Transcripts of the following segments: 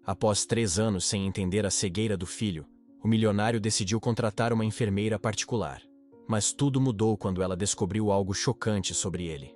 Após 3 anos sem entender a cegueira do filho, o milionário decidiu contratar uma enfermeira particular. Mas tudo mudou quando ela descobriu algo chocante sobre ele.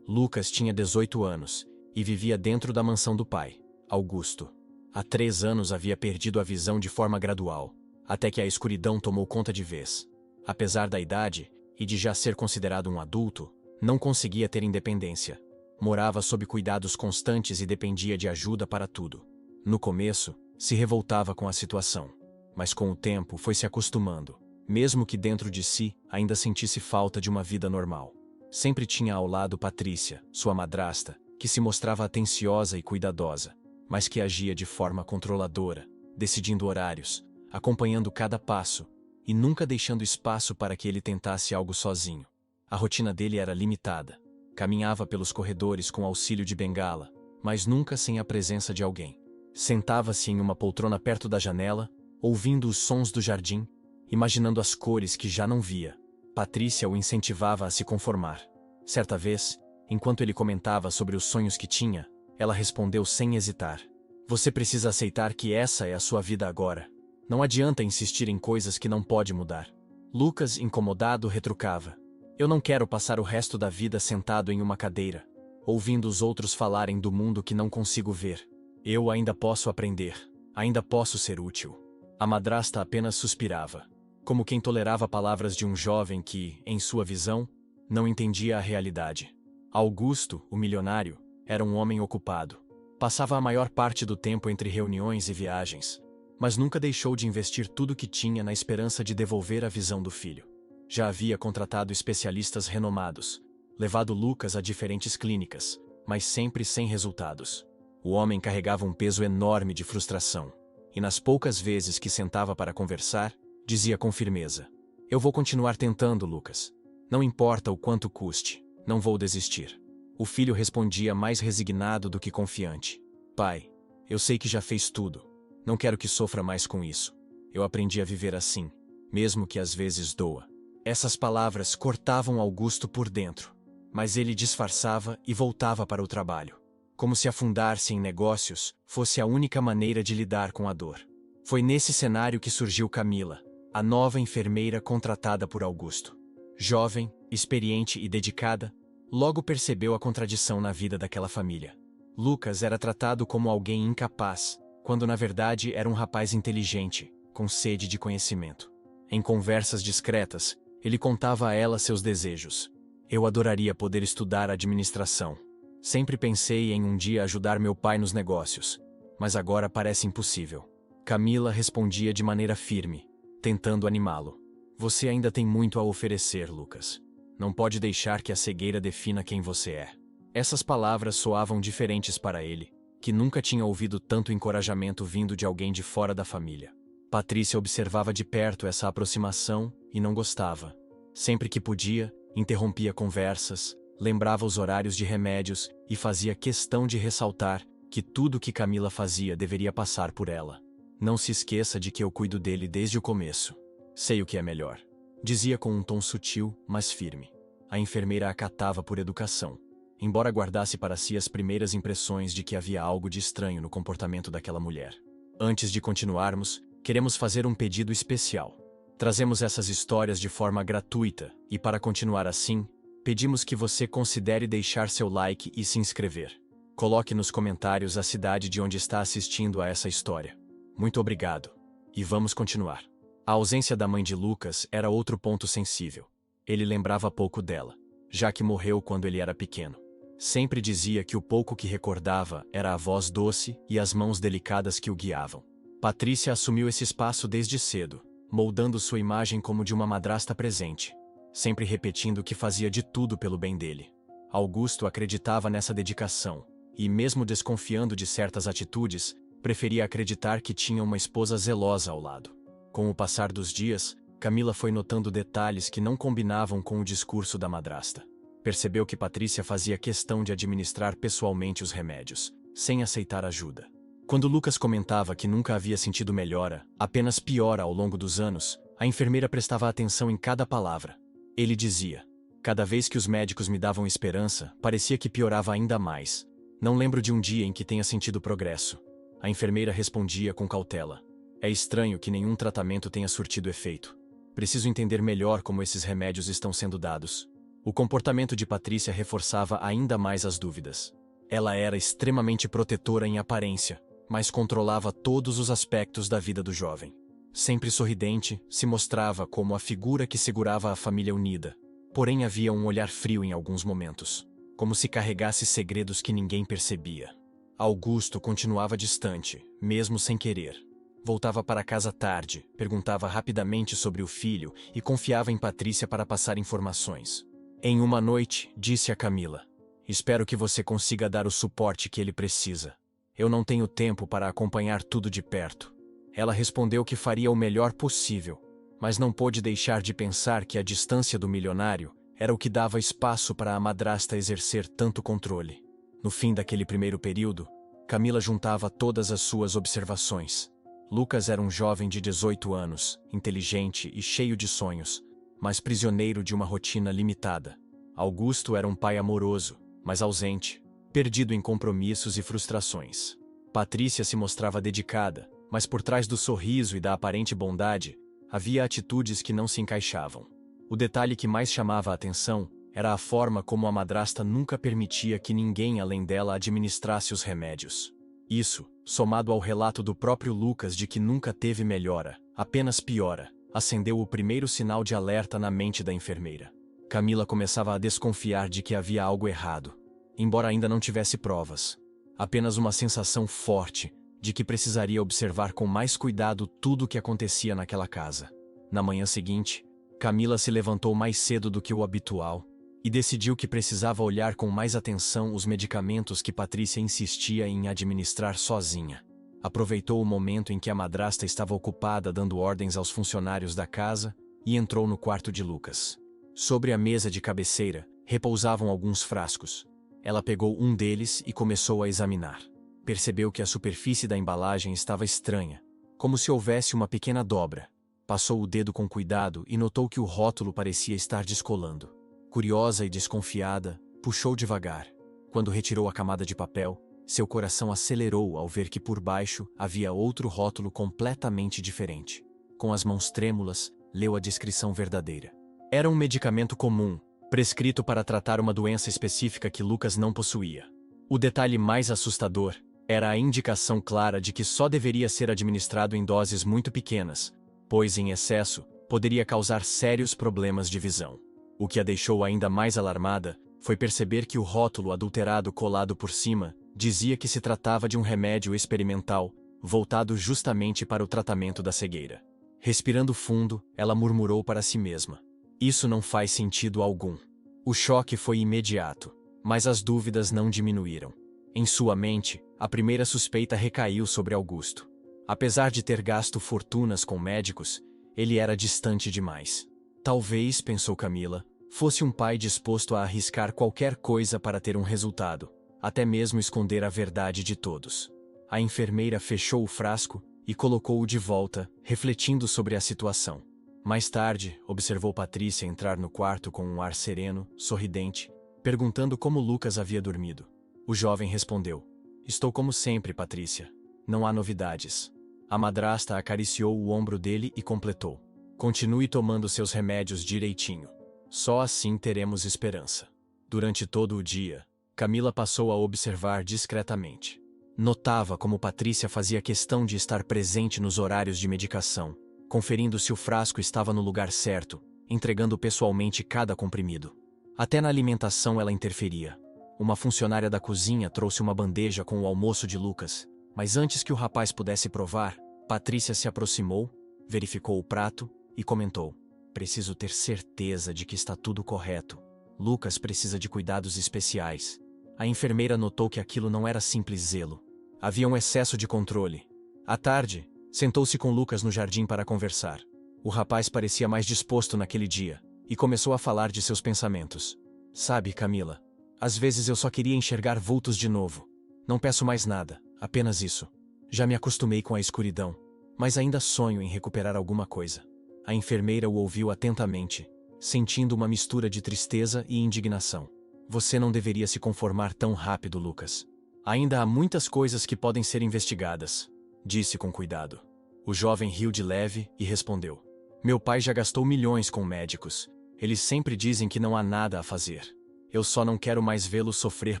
Lucas tinha 18 anos e vivia dentro da mansão do pai, Augusto. Há 3 anos havia perdido a visão de forma gradual, até que a escuridão tomou conta de vez. Apesar da idade e de já ser considerado um adulto, não conseguia ter independência. Morava sob cuidados constantes e dependia de ajuda para tudo. No começo, se revoltava com a situação, mas com o tempo foi se acostumando, mesmo que dentro de si ainda sentisse falta de uma vida normal. Sempre tinha ao lado Patrícia, sua madrasta, que se mostrava atenciosa e cuidadosa, mas que agia de forma controladora, decidindo horários, acompanhando cada passo e nunca deixando espaço para que ele tentasse algo sozinho. A rotina dele era limitada. Caminhava pelos corredores com auxílio de bengala, mas nunca sem a presença de alguém. Sentava-se em uma poltrona perto da janela, ouvindo os sons do jardim, imaginando as cores que já não via. Patrícia o incentivava a se conformar. Certa vez, enquanto ele comentava sobre os sonhos que tinha, ela respondeu sem hesitar: "Você precisa aceitar que essa é a sua vida agora. Não adianta insistir em coisas que não pode mudar." Lucas, incomodado, retrucava: "Eu não quero passar o resto da vida sentado em uma cadeira, ouvindo os outros falarem do mundo que não consigo ver. Eu ainda posso aprender, ainda posso ser útil." A madrasta apenas suspirava, como quem tolerava palavras de um jovem que, em sua visão, não entendia a realidade. Augusto, o milionário, era um homem ocupado. Passava a maior parte do tempo entre reuniões e viagens, mas nunca deixou de investir tudo o que tinha na esperança de devolver a visão do filho. Já havia contratado especialistas renomados, levado Lucas a diferentes clínicas, mas sempre sem resultados. O homem carregava um peso enorme de frustração, e nas poucas vezes que sentava para conversar, dizia com firmeza: "Eu vou continuar tentando, Lucas. Não importa o quanto custe, não vou desistir." O filho respondia mais resignado do que confiante: "Pai, eu sei que já fez tudo. Não quero que sofra mais com isso. Eu aprendi a viver assim, mesmo que às vezes doa." Essas palavras cortavam Augusto por dentro, mas ele disfarçava e voltava para o trabalho, como se afundar-se em negócios fosse a única maneira de lidar com a dor. Foi nesse cenário que surgiu Camila, a nova enfermeira contratada por Augusto. Jovem, experiente e dedicada, logo percebeu a contradição na vida daquela família. Lucas era tratado como alguém incapaz, quando na verdade era um rapaz inteligente, com sede de conhecimento. Em conversas discretas, ele contava a ela seus desejos. "Eu adoraria poder estudar administração. Sempre pensei em um dia ajudar meu pai nos negócios, mas agora parece impossível." Camila respondia de maneira firme, tentando animá-lo: "Você ainda tem muito a oferecer, Lucas. Não pode deixar que a cegueira defina quem você é." Essas palavras soavam diferentes para ele, que nunca tinha ouvido tanto encorajamento vindo de alguém de fora da família. Patrícia observava de perto essa aproximação e não gostava. Sempre que podia, interrompia conversas, lembrava os horários de remédios e fazia questão de ressaltar que tudo o que Camila fazia deveria passar por ela. "Não se esqueça de que eu cuido dele desde o começo. Sei o que é melhor", dizia com um tom sutil, mas firme. A enfermeira acatava por educação, embora guardasse para si as primeiras impressões de que havia algo de estranho no comportamento daquela mulher. "Antes de continuarmos, queremos fazer um pedido especial. Trazemos essas histórias de forma gratuita e, para continuar assim, pedimos que você considere deixar seu like e se inscrever. Coloque nos comentários a cidade de onde está assistindo a essa história. Muito obrigado. E vamos continuar." A ausência da mãe de Lucas era outro ponto sensível. Ele lembrava pouco dela, já que morreu quando ele era pequeno. Sempre dizia que o pouco que recordava era a voz doce e as mãos delicadas que o guiavam. Patrícia assumiu esse espaço desde cedo, moldando sua imagem como de uma madrasta presente, sempre repetindo que fazia de tudo pelo bem dele. Augusto acreditava nessa dedicação, e mesmo desconfiando de certas atitudes, preferia acreditar que tinha uma esposa zelosa ao lado. Com o passar dos dias, Camila foi notando detalhes que não combinavam com o discurso da madrasta. Percebeu que Patrícia fazia questão de administrar pessoalmente os remédios, sem aceitar ajuda. Quando Lucas comentava que nunca havia sentido melhora, apenas piora ao longo dos anos, a enfermeira prestava atenção em cada palavra. Ele dizia: "Cada vez que os médicos me davam esperança, parecia que piorava ainda mais. Não lembro de um dia em que tenha sentido progresso." A enfermeira respondia com cautela. É estranho que nenhum tratamento tenha surtido efeito. Preciso entender melhor como esses remédios estão sendo dados. O comportamento de Patrícia reforçava ainda mais as dúvidas. Ela era extremamente protetora em aparência, mas controlava todos os aspectos da vida do jovem. Sempre sorridente, se mostrava como a figura que segurava a família unida. Porém havia um olhar frio em alguns momentos, como se carregasse segredos que ninguém percebia. Augusto continuava distante, mesmo sem querer. Voltava para casa tarde, perguntava rapidamente sobre o filho e confiava em Patrícia para passar informações. Em uma noite, disse a Camila: "Espero que você consiga dar o suporte que ele precisa. Eu não tenho tempo para acompanhar tudo de perto." Ela respondeu que faria o melhor possível, mas não pôde deixar de pensar que a distância do milionário era o que dava espaço para a madrasta exercer tanto controle. No fim daquele primeiro período, Camila juntava todas as suas observações. Lucas era um jovem de 18 anos, inteligente e cheio de sonhos, mas prisioneiro de uma rotina limitada. Augusto era um pai amoroso, mas ausente, perdido em compromissos e frustrações. Patrícia se mostrava dedicada, mas por trás do sorriso e da aparente bondade, havia atitudes que não se encaixavam. O detalhe que mais chamava a atenção era a forma como a madrasta nunca permitia que ninguém além dela administrasse os remédios. Isso, somado ao relato do próprio Lucas de que nunca teve melhora, apenas piora, acendeu o primeiro sinal de alerta na mente da enfermeira. Camila começava a desconfiar de que havia algo errado, embora ainda não tivesse provas. Apenas uma sensação forte de que precisaria observar com mais cuidado tudo o que acontecia naquela casa. Na manhã seguinte, Camila se levantou mais cedo do que o habitual e decidiu que precisava olhar com mais atenção os medicamentos que Patrícia insistia em administrar sozinha. Aproveitou o momento em que a madrasta estava ocupada dando ordens aos funcionários da casa e entrou no quarto de Lucas. Sobre a mesa de cabeceira, repousavam alguns frascos. Ela pegou um deles e começou a examinar. Percebeu que a superfície da embalagem estava estranha, como se houvesse uma pequena dobra. Passou o dedo com cuidado e notou que o rótulo parecia estar descolando. Curiosa e desconfiada, puxou devagar. Quando retirou a camada de papel, seu coração acelerou ao ver que por baixo havia outro rótulo completamente diferente. Com as mãos trêmulas, leu a descrição verdadeira. Era um medicamento comum, prescrito para tratar uma doença específica que Lucas não possuía. O detalhe mais assustador era a indicação clara de que só deveria ser administrado em doses muito pequenas, pois em excesso poderia causar sérios problemas de visão. O que a deixou ainda mais alarmada foi perceber que o rótulo adulterado colado por cima dizia que se tratava de um remédio experimental, voltado justamente para o tratamento da cegueira. Respirando fundo, ela murmurou para si mesma: "Isso não faz sentido algum." O choque foi imediato, mas as dúvidas não diminuíram. Em sua mente, a primeira suspeita recaiu sobre Augusto. Apesar de ter gasto fortunas com médicos, ele era distante demais. Talvez, pensou Camila, fosse um pai disposto a arriscar qualquer coisa para ter um resultado, até mesmo esconder a verdade de todos. A enfermeira fechou o frasco e colocou-o de volta, refletindo sobre a situação. Mais tarde, observou Patrícia entrar no quarto com um ar sereno, sorridente, perguntando como Lucas havia dormido. O jovem respondeu: "Estou como sempre, Patrícia. Não há novidades." A madrasta acariciou o ombro dele e completou: "Continue tomando seus remédios direitinho. Só assim teremos esperança." Durante todo o dia, Camila passou a observar discretamente. Notava como Patrícia fazia questão de estar presente nos horários de medicação, conferindo se o frasco estava no lugar certo, entregando pessoalmente cada comprimido. Até na alimentação ela interferia. Uma funcionária da cozinha trouxe uma bandeja com o almoço de Lucas, mas antes que o rapaz pudesse provar, Patrícia se aproximou, verificou o prato e comentou: "Preciso ter certeza de que está tudo correto. Lucas precisa de cuidados especiais." A enfermeira notou que aquilo não era simples zelo. Havia um excesso de controle. À tarde, sentou-se com Lucas no jardim para conversar. O rapaz parecia mais disposto naquele dia e começou a falar de seus pensamentos. "Sabe, Camila, às vezes eu só queria enxergar vultos de novo. Não peço mais nada, apenas isso. Já me acostumei com a escuridão, mas ainda sonho em recuperar alguma coisa." A enfermeira o ouviu atentamente, sentindo uma mistura de tristeza e indignação. "Você não deveria se conformar tão rápido, Lucas. Ainda há muitas coisas que podem ser investigadas, disse com cuidado. O jovem riu de leve e respondeu: Meu pai já gastou milhões com médicos. Eles sempre dizem que não há nada a fazer. Eu só não quero mais vê-lo sofrer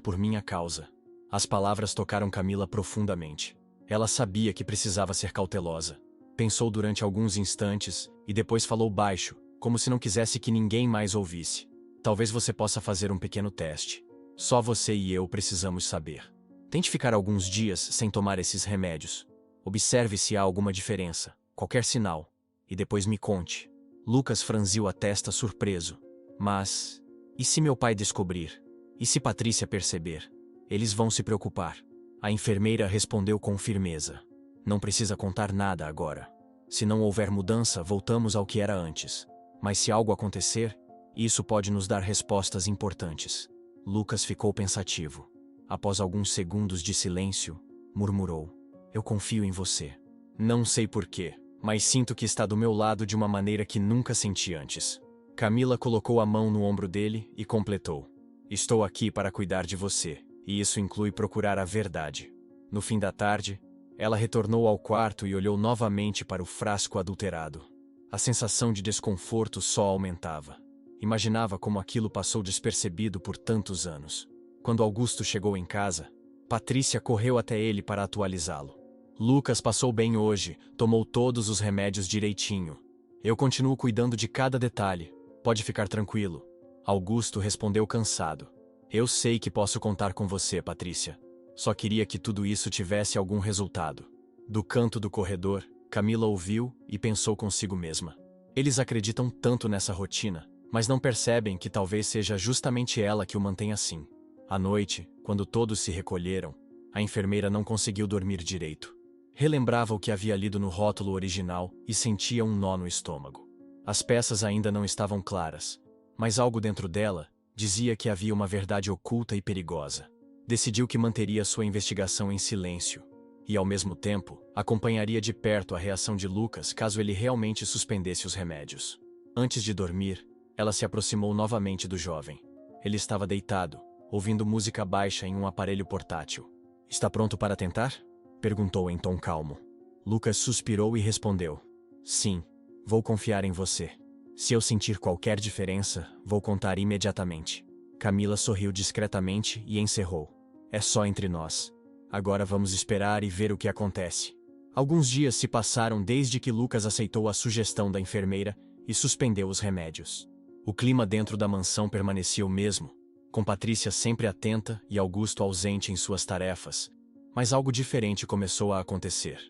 por minha causa. As palavras tocaram Camila profundamente. Ela sabia que precisava ser cautelosa. Pensou durante alguns instantes e depois falou baixo, como se não quisesse que ninguém mais ouvisse. Talvez você possa fazer um pequeno teste. Só você e eu precisamos saber. Tente ficar alguns dias sem tomar esses remédios. Observe se há alguma diferença, qualquer sinal, e depois me conte. Lucas franziu a testa surpreso. Mas, e se meu pai descobrir? E se Patrícia perceber? Eles vão se preocupar. A enfermeira respondeu com firmeza. Não precisa contar nada agora. Se não houver mudança, voltamos ao que era antes. Mas se algo acontecer, isso pode nos dar respostas importantes. Lucas ficou pensativo. Após alguns segundos de silêncio, murmurou: Eu confio em você. Não sei porquê, mas sinto que está do meu lado de uma maneira que nunca senti antes. Camila colocou a mão no ombro dele e completou: Estou aqui para cuidar de você, e isso inclui procurar a verdade. No fim da tarde, ela retornou ao quarto e olhou novamente para o frasco adulterado. A sensação de desconforto só aumentava. Imaginava como aquilo passou despercebido por tantos anos. Quando Augusto chegou em casa, Patrícia correu até ele para atualizá-lo. Lucas passou bem hoje, tomou todos os remédios direitinho. Eu continuo cuidando de cada detalhe, pode ficar tranquilo. Augusto respondeu cansado. Eu sei que posso contar com você, Patrícia. Só queria que tudo isso tivesse algum resultado. Do canto do corredor, Camila ouviu e pensou consigo mesma. Eles acreditam tanto nessa rotina, mas não percebem que talvez seja justamente ela que o mantém assim. À noite, quando todos se recolheram, a enfermeira não conseguiu dormir direito. Relembrava o que havia lido no rótulo original e sentia um nó no estômago. As peças ainda não estavam claras, mas algo dentro dela dizia que havia uma verdade oculta e perigosa. Decidiu que manteria sua investigação em silêncio e, ao mesmo tempo, acompanharia de perto a reação de Lucas caso ele realmente suspendesse os remédios. Antes de dormir, ela se aproximou novamente do jovem. Ele estava deitado, ouvindo música baixa em um aparelho portátil. Está pronto para tentar? Perguntou em tom calmo. Lucas suspirou e respondeu: Sim, vou confiar em você. Se eu sentir qualquer diferença, vou contar imediatamente. Camila sorriu discretamente e encerrou: É só entre nós. Agora vamos esperar e ver o que acontece. Alguns dias se passaram desde que Lucas aceitou a sugestão da enfermeira e suspendeu os remédios. O clima dentro da mansão permanecia o mesmo, com Patrícia sempre atenta e Augusto ausente em suas tarefas. Mas algo diferente começou a acontecer.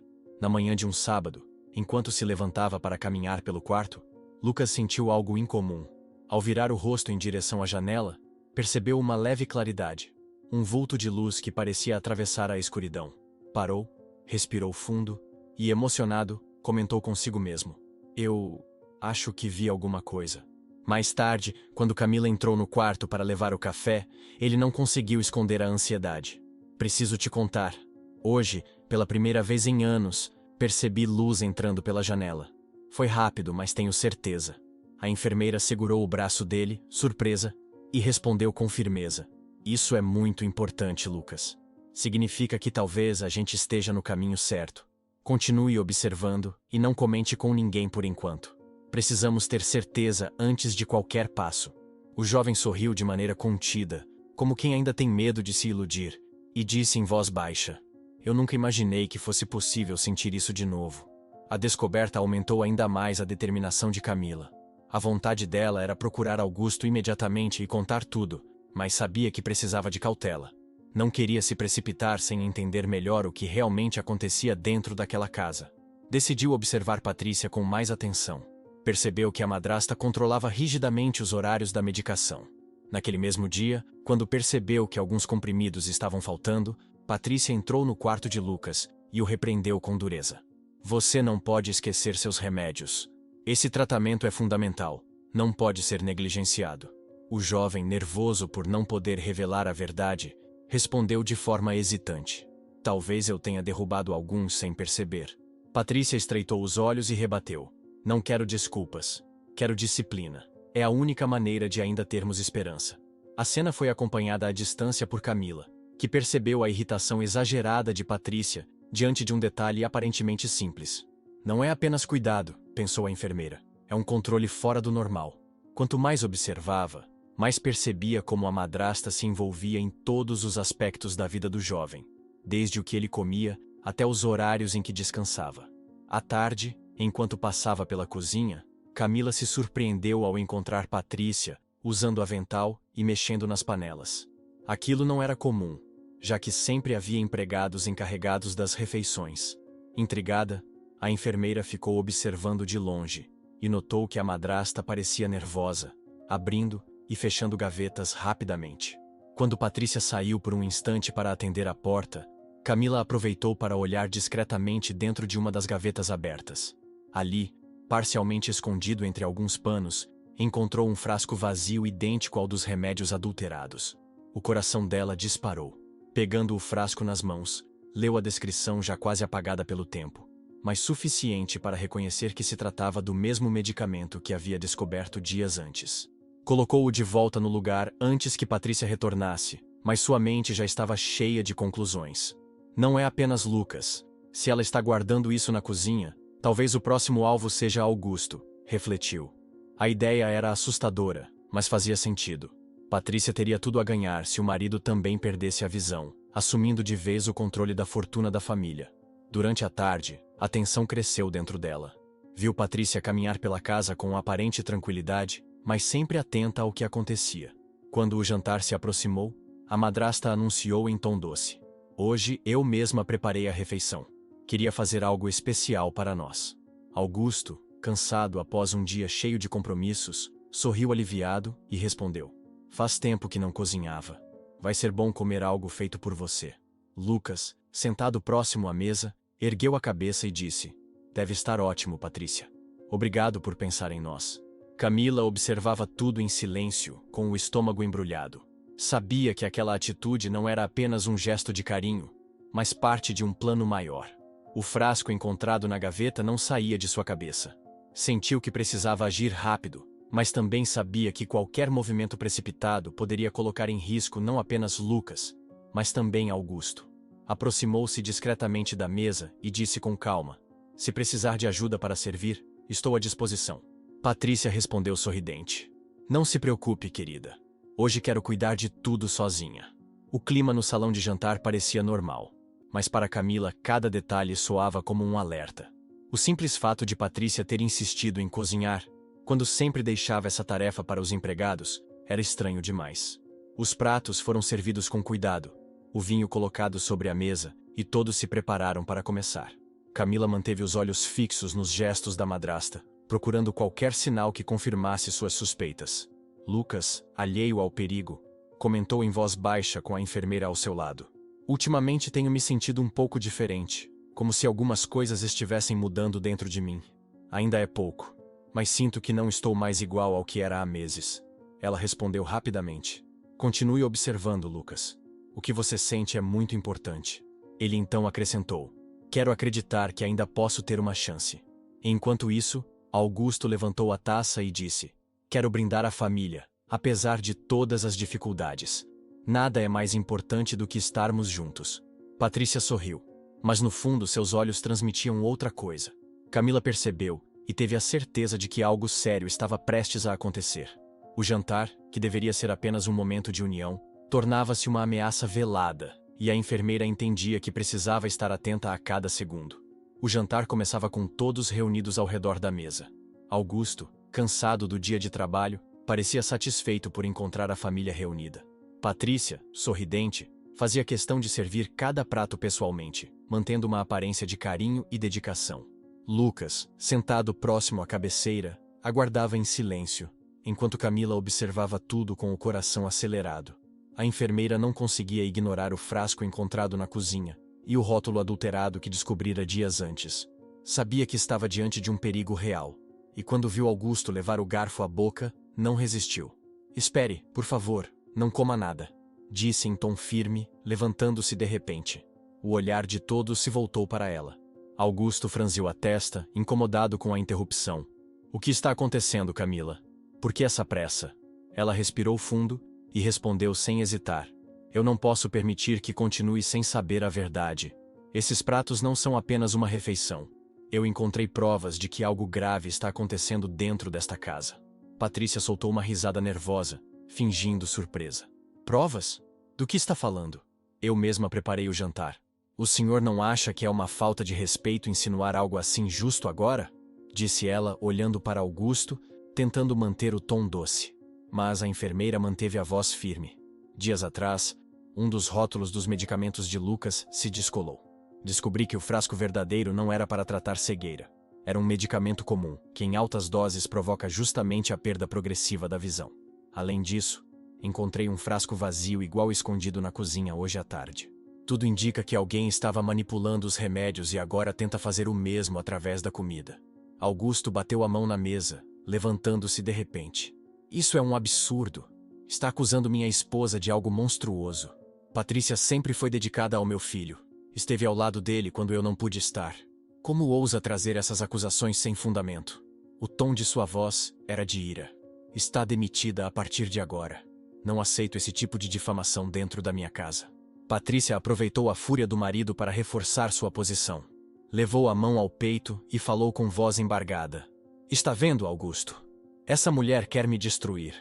Na manhã de um sábado, enquanto se levantava para caminhar pelo quarto, Lucas sentiu algo incomum. Ao virar o rosto em direção à janela, percebeu uma leve claridade. Um vulto de luz que parecia atravessar a escuridão. Parou, respirou fundo e, emocionado, comentou consigo mesmo: Eu acho que vi alguma coisa. Mais tarde, quando Camila entrou no quarto para levar o café, ele não conseguiu esconder a ansiedade. Preciso te contar. Hoje, pela primeira vez em anos, percebi luz entrando pela janela. Foi rápido, mas tenho certeza. A enfermeira segurou o braço dele, surpresa, e respondeu com firmeza: Isso é muito importante, Lucas. Significa que talvez a gente esteja no caminho certo. Continue observando e não comente com ninguém por enquanto. Precisamos ter certeza antes de qualquer passo. O jovem sorriu de maneira contida, como quem ainda tem medo de se iludir, e disse em voz baixa: Eu nunca imaginei que fosse possível sentir isso de novo. A descoberta aumentou ainda mais a determinação de Camila. A vontade dela era procurar Augusto imediatamente e contar tudo, mas sabia que precisava de cautela. Não queria se precipitar sem entender melhor o que realmente acontecia dentro daquela casa. Decidiu observar Patrícia com mais atenção. Percebeu que a madrasta controlava rigidamente os horários da medicação. Naquele mesmo dia, quando percebeu que alguns comprimidos estavam faltando, Patrícia entrou no quarto de Lucas e o repreendeu com dureza. Você não pode esquecer seus remédios. Esse tratamento é fundamental, não pode ser negligenciado. O jovem, nervoso por não poder revelar a verdade, respondeu de forma hesitante: Talvez eu tenha derrubado alguns sem perceber. Patrícia estreitou os olhos e rebateu: Não quero desculpas. Quero disciplina. É a única maneira de ainda termos esperança. A cena foi acompanhada à distância por Camila, que percebeu a irritação exagerada de Patrícia diante de um detalhe aparentemente simples. Não é apenas cuidado, pensou a enfermeira. É um controle fora do normal. Quanto mais observava, mais percebia como a madrasta se envolvia em todos os aspectos da vida do jovem, desde o que ele comia até os horários em que descansava. À tarde, enquanto passava pela cozinha, Camila se surpreendeu ao encontrar Patrícia usando avental e mexendo nas panelas. Aquilo não era comum, já que sempre havia empregados encarregados das refeições. Intrigada, a enfermeira ficou observando de longe e notou que a madrasta parecia nervosa, abrindo e fechando gavetas rapidamente. Quando Patrícia saiu por um instante para atender a porta, Camila aproveitou para olhar discretamente dentro de uma das gavetas abertas. Ali, parcialmente escondido entre alguns panos, encontrou um frasco vazio idêntico ao dos remédios adulterados. O coração dela disparou. Pegando o frasco nas mãos, leu a descrição já quase apagada pelo tempo, mas suficiente para reconhecer que se tratava do mesmo medicamento que havia descoberto dias antes. Colocou-o de volta no lugar antes que Patrícia retornasse, mas sua mente já estava cheia de conclusões. Não é apenas Lucas. Se ela está guardando isso na cozinha, talvez o próximo alvo seja Augusto, refletiu. A ideia era assustadora, mas fazia sentido. Patrícia teria tudo a ganhar se o marido também perdesse a visão, assumindo de vez o controle da fortuna da família. Durante a tarde, a tensão cresceu dentro dela. Viu Patrícia caminhar pela casa com aparente tranquilidade, mas sempre atenta ao que acontecia. Quando o jantar se aproximou, a madrasta anunciou em tom doce: "Hoje eu mesma preparei a refeição. Queria fazer algo especial para nós." Augusto, cansado após um dia cheio de compromissos, sorriu aliviado e respondeu: "Faz tempo que não cozinhava. Vai ser bom comer algo feito por você." Lucas, sentado próximo à mesa, ergueu a cabeça e disse: "Deve estar ótimo, Patrícia. Obrigado por pensar em nós." Camila observava tudo em silêncio, com o estômago embrulhado. Sabia que aquela atitude não era apenas um gesto de carinho, mas parte de um plano maior. O frasco encontrado na gaveta não saía de sua cabeça. Sentiu que precisava agir rápido, mas também sabia que qualquer movimento precipitado poderia colocar em risco não apenas Lucas, mas também Augusto. Aproximou-se discretamente da mesa e disse com calma: "Se precisar de ajuda para servir, estou à disposição." Patrícia respondeu sorridente: "Não se preocupe, querida. Hoje quero cuidar de tudo sozinha." O clima no salão de jantar parecia normal, mas para Camila cada detalhe soava como um alerta. O simples fato de Patrícia ter insistido em cozinhar, quando sempre deixava essa tarefa para os empregados, era estranho demais. Os pratos foram servidos com cuidado, o vinho colocado sobre a mesa, e todos se prepararam para começar. Camila manteve os olhos fixos nos gestos da madrasta, procurando qualquer sinal que confirmasse suas suspeitas. Lucas, alheio ao perigo, comentou em voz baixa com a enfermeira ao seu lado: "Ultimamente tenho me sentido um pouco diferente, como se algumas coisas estivessem mudando dentro de mim. Ainda é pouco, mas sinto que não estou mais igual ao que era há meses." Ela respondeu rapidamente: "Continue observando, Lucas. O que você sente é muito importante." Ele então acrescentou: "Quero acreditar que ainda posso ter uma chance." Enquanto isso, Augusto levantou a taça e disse: "Quero brindar a família, apesar de todas as dificuldades. Nada é mais importante do que estarmos juntos." Patrícia sorriu, mas no fundo seus olhos transmitiam outra coisa. Camila percebeu e teve a certeza de que algo sério estava prestes a acontecer. O jantar, que deveria ser apenas um momento de união, tornava-se uma ameaça velada, e a enfermeira entendia que precisava estar atenta a cada segundo. O jantar começava com todos reunidos ao redor da mesa. Augusto, cansado do dia de trabalho, parecia satisfeito por encontrar a família reunida. Patrícia, sorridente, fazia questão de servir cada prato pessoalmente, mantendo uma aparência de carinho e dedicação. Lucas, sentado próximo à cabeceira, aguardava em silêncio, enquanto Camila observava tudo com o coração acelerado. A enfermeira não conseguia ignorar o frasco encontrado na cozinha e o rótulo adulterado que descobrira dias antes. Sabia que estava diante de um perigo real, e quando viu Augusto levar o garfo à boca, não resistiu. "Espere, por favor, não coma nada", disse em tom firme, levantando-se de repente. O olhar de todos se voltou para ela. Augusto franziu a testa, incomodado com a interrupção. "O que está acontecendo, Camila? Por que essa pressa?" Ela respirou fundo e respondeu sem hesitar: Eu não posso permitir que continue sem saber a verdade. Esses pratos não são apenas uma refeição. Eu encontrei provas de que algo grave está acontecendo dentro desta casa. Patrícia soltou uma risada nervosa, fingindo surpresa. Provas? Do que está falando? Eu mesma preparei o jantar. O senhor não acha que é uma falta de respeito insinuar algo assim justo agora? Disse ela, olhando para Augusto, tentando manter o tom doce. Mas a enfermeira manteve a voz firme. Dias atrás, um dos rótulos dos medicamentos de Lucas se descolou. Descobri que o frasco verdadeiro não era para tratar cegueira. Era um medicamento comum, que em altas doses provoca justamente a perda progressiva da visão. Além disso, encontrei um frasco vazio igual escondido na cozinha hoje à tarde. Tudo indica que alguém estava manipulando os remédios e agora tenta fazer o mesmo através da comida. Augusto bateu a mão na mesa, levantando-se de repente. Isso é um absurdo. Está acusando minha esposa de algo monstruoso. Patrícia sempre foi dedicada ao meu filho. Esteve ao lado dele quando eu não pude estar. Como ousa trazer essas acusações sem fundamento? O tom de sua voz era de ira. Está demitida a partir de agora. Não aceito esse tipo de difamação dentro da minha casa. Patrícia aproveitou a fúria do marido para reforçar sua posição. Levou a mão ao peito e falou com voz embargada. Está vendo, Augusto? Essa mulher quer me destruir.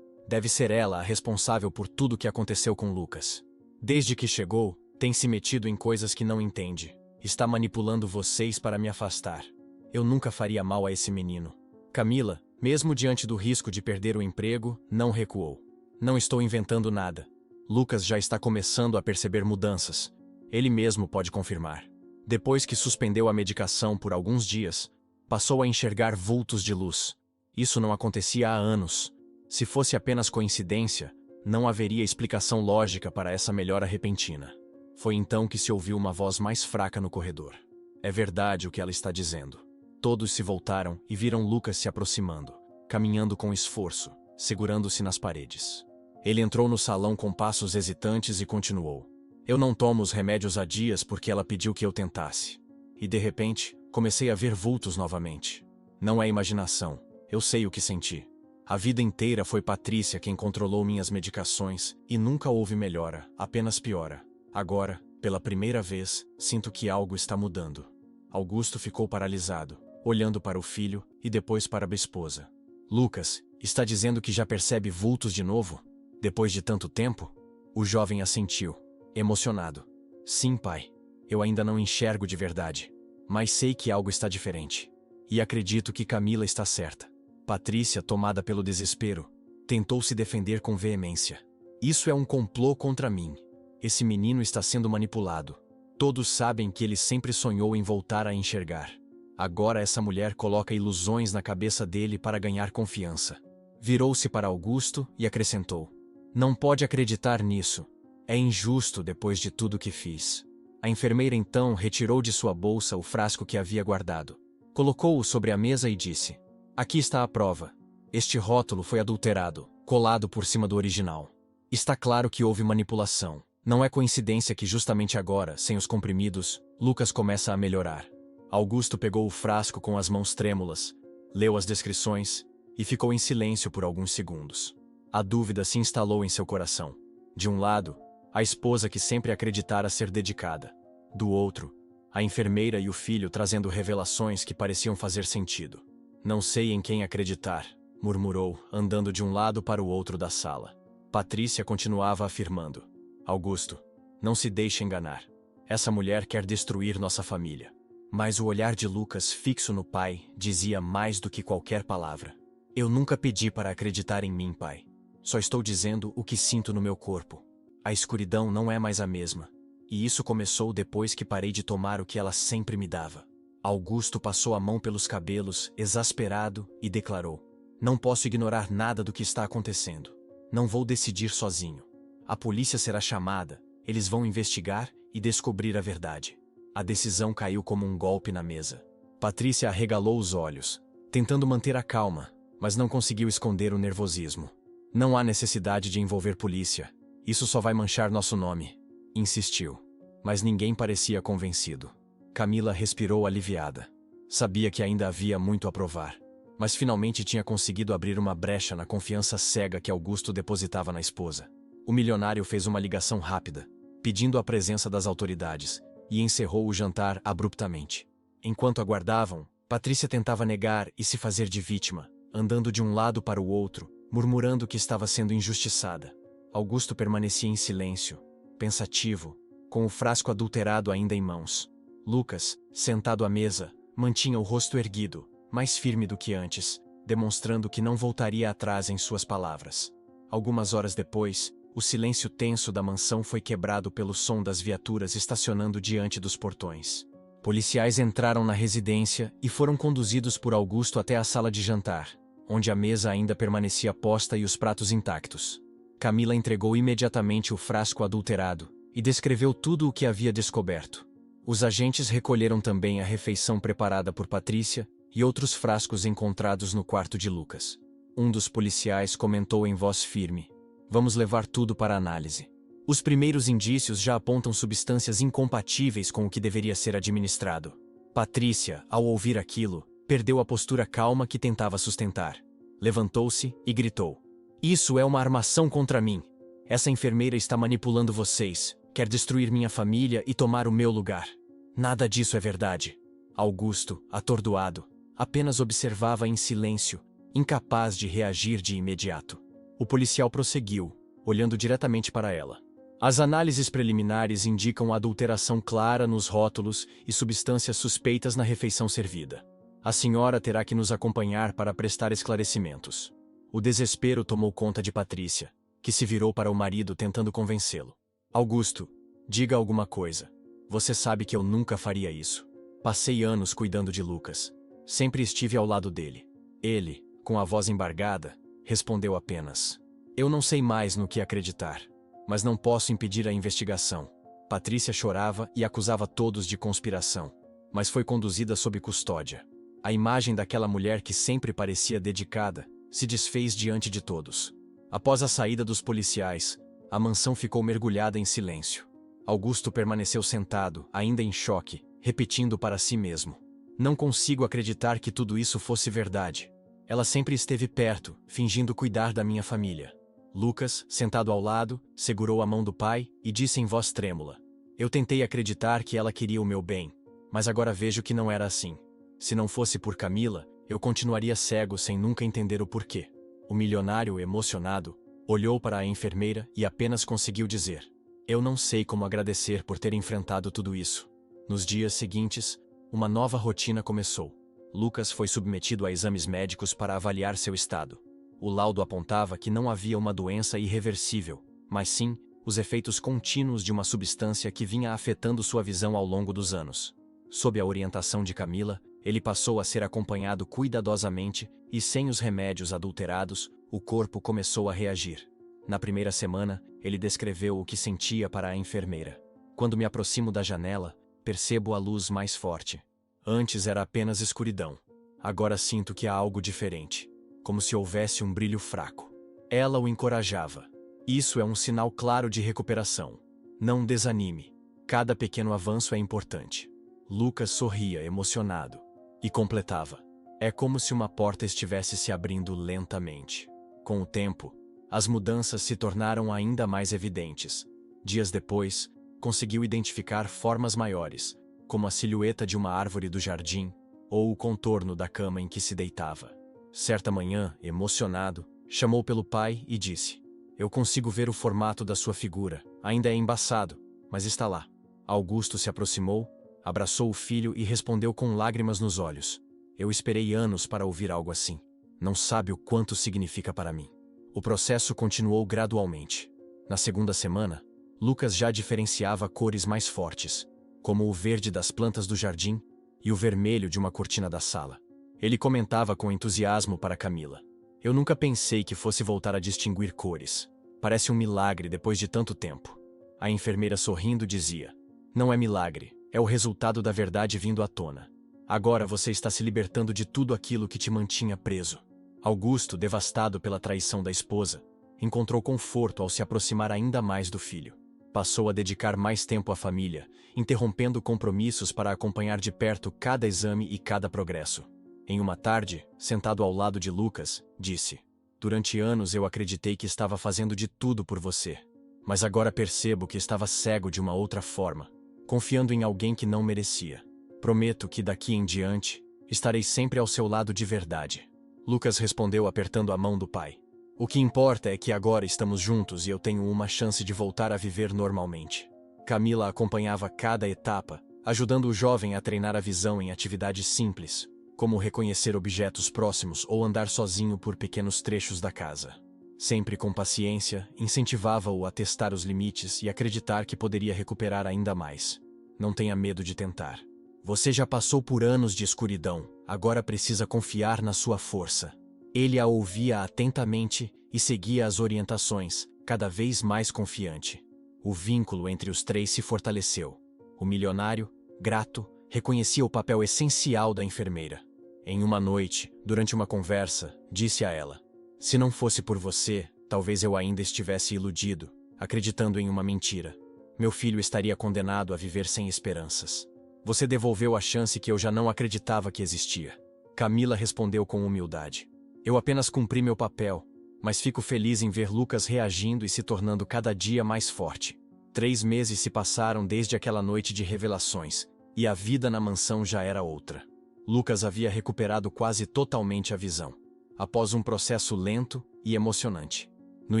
Deve ser ela a responsável por tudo o que aconteceu com Lucas. Desde que chegou, tem se metido em coisas que não entende. Está manipulando vocês para me afastar. Eu nunca faria mal a esse menino. Camila, mesmo diante do risco de perder o emprego, não recuou. Não estou inventando nada. Lucas já está começando a perceber mudanças. Ele mesmo pode confirmar. Depois que suspendeu a medicação por alguns dias, passou a enxergar vultos de luz. Isso não acontecia há anos. Se fosse apenas coincidência, não haveria explicação lógica para essa melhora repentina. Foi então que se ouviu uma voz mais fraca no corredor. É verdade o que ela está dizendo. Todos se voltaram e viram Lucas se aproximando, caminhando com esforço, segurando-se nas paredes. Ele entrou no salão com passos hesitantes e continuou. Eu não tomo os remédios há dias porque ela pediu que eu tentasse. E de repente, comecei a ver vultos novamente. Não é imaginação, eu sei o que senti. A vida inteira foi Patrícia quem controlou minhas medicações e nunca houve melhora, apenas piora. Agora, pela primeira vez, sinto que algo está mudando. Augusto ficou paralisado, olhando para o filho e depois para a esposa. Lucas, está dizendo que já percebe vultos de novo? Depois de tanto tempo? O jovem assentiu, emocionado. Sim, pai. Eu ainda não enxergo de verdade, mas sei que algo está diferente. E acredito que Camila está certa. Patrícia, tomada pelo desespero, tentou se defender com veemência. Isso é um complô contra mim. Esse menino está sendo manipulado. Todos sabem que ele sempre sonhou em voltar a enxergar. Agora essa mulher coloca ilusões na cabeça dele para ganhar confiança. Virou-se para Augusto e acrescentou. Não pode acreditar nisso. É injusto depois de tudo que fiz. A enfermeira então retirou de sua bolsa o frasco que havia guardado. Colocou-o sobre a mesa e disse. Aqui está a prova. Este rótulo foi adulterado, colado por cima do original. Está claro que houve manipulação. Não é coincidência que justamente agora, sem os comprimidos, Lucas começa a melhorar. Augusto pegou o frasco com as mãos trêmulas, leu as descrições e ficou em silêncio por alguns segundos. A dúvida se instalou em seu coração. De um lado, a esposa que sempre acreditara ser dedicada. Do outro, a enfermeira e o filho trazendo revelações que pareciam fazer sentido. Não sei em quem acreditar, murmurou, andando de um lado para o outro da sala. Patrícia continuava afirmando. Augusto, não se deixe enganar. Essa mulher quer destruir nossa família. Mas o olhar de Lucas fixo no pai dizia mais do que qualquer palavra. Eu nunca pedi para acreditar em mim, pai. Só estou dizendo o que sinto no meu corpo. A escuridão não é mais a mesma. E isso começou depois que parei de tomar o que ela sempre me dava. Augusto passou a mão pelos cabelos, exasperado, e declarou. Não posso ignorar nada do que está acontecendo. Não vou decidir sozinho. A polícia será chamada, eles vão investigar e descobrir a verdade. A decisão caiu como um golpe na mesa. Patrícia arregalou os olhos, tentando manter a calma, mas não conseguiu esconder o nervosismo. Não há necessidade de envolver polícia. Isso só vai manchar nosso nome. Insistiu. Mas ninguém parecia convencido. Camila respirou aliviada. Sabia que ainda havia muito a provar. Mas finalmente tinha conseguido abrir uma brecha na confiança cega que Augusto depositava na esposa. O milionário fez uma ligação rápida, pedindo a presença das autoridades, e encerrou o jantar abruptamente. Enquanto aguardavam, Patrícia tentava negar e se fazer de vítima, andando de um lado para o outro, murmurando que estava sendo injustiçada. Augusto permanecia em silêncio, pensativo, com o frasco adulterado ainda em mãos. Lucas, sentado à mesa, mantinha o rosto erguido, mais firme do que antes, demonstrando que não voltaria atrás em suas palavras. Algumas horas depois, o silêncio tenso da mansão foi quebrado pelo som das viaturas estacionando diante dos portões. Policiais entraram na residência e foram conduzidos por Augusto até a sala de jantar, onde a mesa ainda permanecia posta e os pratos intactos. Camila entregou imediatamente o frasco adulterado e descreveu tudo o que havia descoberto. Os agentes recolheram também a refeição preparada por Patrícia e outros frascos encontrados no quarto de Lucas. Um dos policiais comentou em voz firme: "Vamos levar tudo para análise. Os primeiros indícios já apontam substâncias incompatíveis com o que deveria ser administrado." Patrícia, ao ouvir aquilo, perdeu a postura calma que tentava sustentar. Levantou-se e gritou: "Isso é uma armação contra mim. Essa enfermeira está manipulando vocês, quer destruir minha família e tomar o meu lugar. Nada disso é verdade." Augusto, atordoado, apenas observava em silêncio, incapaz de reagir de imediato. O policial prosseguiu, olhando diretamente para ela. "As análises preliminares indicam adulteração clara nos rótulos e substâncias suspeitas na refeição servida. A senhora terá que nos acompanhar para prestar esclarecimentos." O desespero tomou conta de Patrícia, que se virou para o marido tentando convencê-lo. "Augusto, diga alguma coisa. Você sabe que eu nunca faria isso. Passei anos cuidando de Lucas. Sempre estive ao lado dele." Ele, com a voz embargada, respondeu apenas: "Eu não sei mais no que acreditar, mas não posso impedir a investigação." Patrícia chorava e acusava todos de conspiração, mas foi conduzida sob custódia. A imagem daquela mulher que sempre parecia dedicada se desfez diante de todos. Após a saída dos policiais, a mansão ficou mergulhada em silêncio. Augusto permaneceu sentado, ainda em choque, repetindo para si mesmo: "Não consigo acreditar que tudo isso fosse verdade. Ela sempre esteve perto, fingindo cuidar da minha família." Lucas, sentado ao lado, segurou a mão do pai e disse em voz trêmula: "Eu tentei acreditar que ela queria o meu bem, mas agora vejo que não era assim. Se não fosse por Camila, eu continuaria cego sem nunca entender o porquê." O milionário, emocionado, olhou para a enfermeira e apenas conseguiu dizer: "Eu não sei como agradecer por ter enfrentado tudo isso." Nos dias seguintes, uma nova rotina começou. Lucas foi submetido a exames médicos para avaliar seu estado. O laudo apontava que não havia uma doença irreversível, mas sim os efeitos contínuos de uma substância que vinha afetando sua visão ao longo dos anos. Sob a orientação de Camila, ele passou a ser acompanhado cuidadosamente e, sem os remédios adulterados, o corpo começou a reagir. Na primeira semana, ele descreveu o que sentia para a enfermeira: "Quando me aproximo da janela, percebo a luz mais forte. Antes era apenas escuridão. Agora sinto que há algo diferente, como se houvesse um brilho fraco." Ela o encorajava: "Isso é um sinal claro de recuperação. Não desanime. Cada pequeno avanço é importante." Lucas sorria emocionado e completava: "É como se uma porta estivesse se abrindo lentamente." Com o tempo, as mudanças se tornaram ainda mais evidentes. Dias depois, conseguiu identificar formas maiores, como a silhueta de uma árvore do jardim ou o contorno da cama em que se deitava. Certa manhã, emocionado, chamou pelo pai e disse: "Eu consigo ver o formato da sua figura. Ainda é embaçado, mas está lá." Augusto se aproximou, abraçou o filho e respondeu com lágrimas nos olhos: "Eu esperei anos para ouvir algo assim. Não sabe o quanto significa para mim." O processo continuou gradualmente. Na segunda semana, Lucas já diferenciava cores mais fortes, como o verde das plantas do jardim e o vermelho de uma cortina da sala. Ele comentava com entusiasmo para Camila: "Eu nunca pensei que fosse voltar a distinguir cores. Parece um milagre depois de tanto tempo." A enfermeira, sorrindo, dizia: "Não é milagre, é o resultado da verdade vindo à tona. Agora você está se libertando de tudo aquilo que te mantinha preso." Augusto, devastado pela traição da esposa, encontrou conforto ao se aproximar ainda mais do filho. Passou a dedicar mais tempo à família, interrompendo compromissos para acompanhar de perto cada exame e cada progresso. Em uma tarde, sentado ao lado de Lucas, disse: "Durante anos eu acreditei que estava fazendo de tudo por você. Mas agora percebo que estava cego de uma outra forma, confiando em alguém que não merecia. Prometo que daqui em diante, estarei sempre ao seu lado de verdade. Lucas respondeu apertando a mão do pai. O que importa é que agora estamos juntos e eu tenho uma chance de voltar a viver normalmente. Camila acompanhava cada etapa, ajudando o jovem a treinar a visão em atividades simples, como reconhecer objetos próximos ou andar sozinho por pequenos trechos da casa. Sempre com paciência, incentivava-o a testar os limites e acreditar que poderia recuperar ainda mais. Não tenha medo de tentar. Você já passou por anos de escuridão, agora precisa confiar na sua força. Ele a ouvia atentamente e seguia as orientações, cada vez mais confiante. O vínculo entre os três se fortaleceu. O milionário, grato, reconhecia o papel essencial da enfermeira. Em uma noite, durante uma conversa, disse a ela: "Se não fosse por você, talvez eu ainda estivesse iludido, acreditando em uma mentira. Meu filho estaria condenado a viver sem esperanças. Você devolveu a chance que eu já não acreditava que existia." Camila respondeu com humildade: "Eu apenas cumpri meu papel, mas fico feliz em ver Lucas reagindo e se tornando cada dia mais forte." 3 meses se passaram desde aquela noite de revelações, e a vida na mansão já era outra. Lucas havia recuperado quase totalmente a visão, após um processo lento e emocionante. No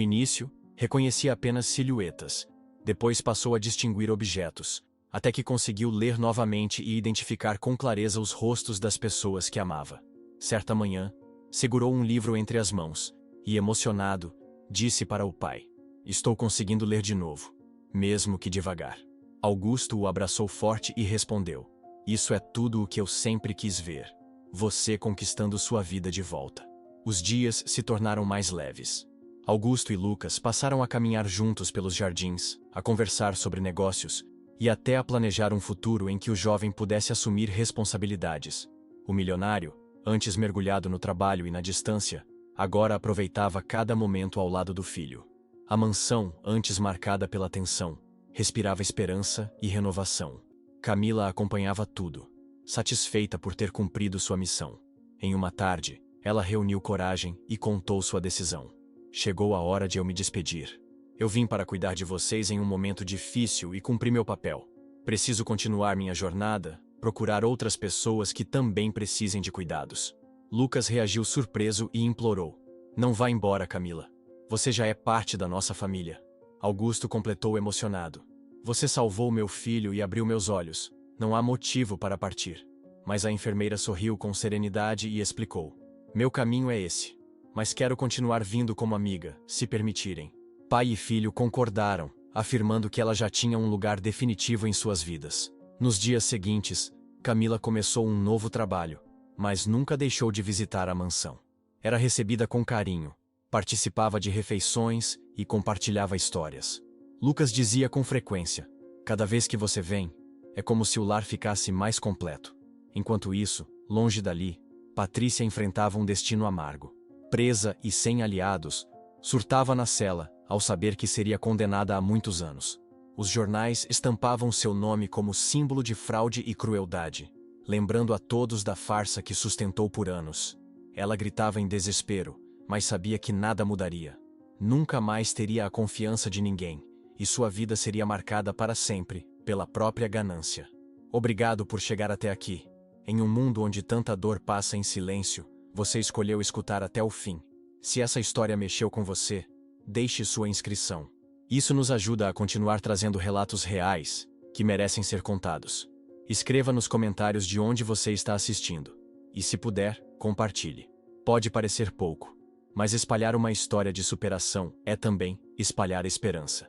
início, reconhecia apenas silhuetas. Depois passou a distinguir objetos, até que conseguiu ler novamente e identificar com clareza os rostos das pessoas que amava. Certa manhã, segurou um livro entre as mãos e, emocionado, disse para o pai: "Estou conseguindo ler de novo, mesmo que devagar." Augusto o abraçou forte e respondeu: "Isso é tudo o que eu sempre quis ver. Você conquistando sua vida de volta." Os dias se tornaram mais leves. Augusto e Lucas passaram a caminhar juntos pelos jardins, a conversar sobre negócios e até a planejar um futuro em que o jovem pudesse assumir responsabilidades. O milionário, antes mergulhado no trabalho e na distância, agora aproveitava cada momento ao lado do filho. A mansão, antes marcada pela tensão, respirava esperança e renovação. Camila acompanhava tudo, satisfeita por ter cumprido sua missão. Em uma tarde, ela reuniu coragem e contou sua decisão. "Chegou a hora de eu me despedir. Eu vim para cuidar de vocês em um momento difícil e cumprir meu papel. Preciso continuar minha jornada, procurar outras pessoas que também precisem de cuidados." Lucas reagiu surpreso e implorou: "Não vá embora, Camila. Você já é parte da nossa família." Augusto completou emocionado: "Você salvou meu filho e abriu meus olhos. Não há motivo para partir." Mas a enfermeira sorriu com serenidade e explicou: "Meu caminho é esse. Mas quero continuar vindo como amiga, se permitirem." Pai e filho concordaram, afirmando que ela já tinha um lugar definitivo em suas vidas. Nos dias seguintes, Camila começou um novo trabalho, mas nunca deixou de visitar a mansão. Era recebida com carinho, participava de refeições e compartilhava histórias. Lucas dizia com frequência: "Cada vez que você vem, é como se o lar ficasse mais completo." Enquanto isso, longe dali, Patrícia enfrentava um destino amargo. Presa e sem aliados, surtava na cela ao saber que seria condenada a muitos anos. Os jornais estampavam seu nome como símbolo de fraude e crueldade, lembrando a todos da farsa que sustentou por anos. Ela gritava em desespero, mas sabia que nada mudaria. Nunca mais teria a confiança de ninguém, e sua vida seria marcada para sempre pela própria ganância. Obrigado por chegar até aqui. Em um mundo onde tanta dor passa em silêncio, você escolheu escutar até o fim. Se essa história mexeu com você, deixe sua inscrição. Isso nos ajuda a continuar trazendo relatos reais, que merecem ser contados. Escreva nos comentários de onde você está assistindo. E se puder, compartilhe. Pode parecer pouco, mas espalhar uma história de superação é também espalhar esperança.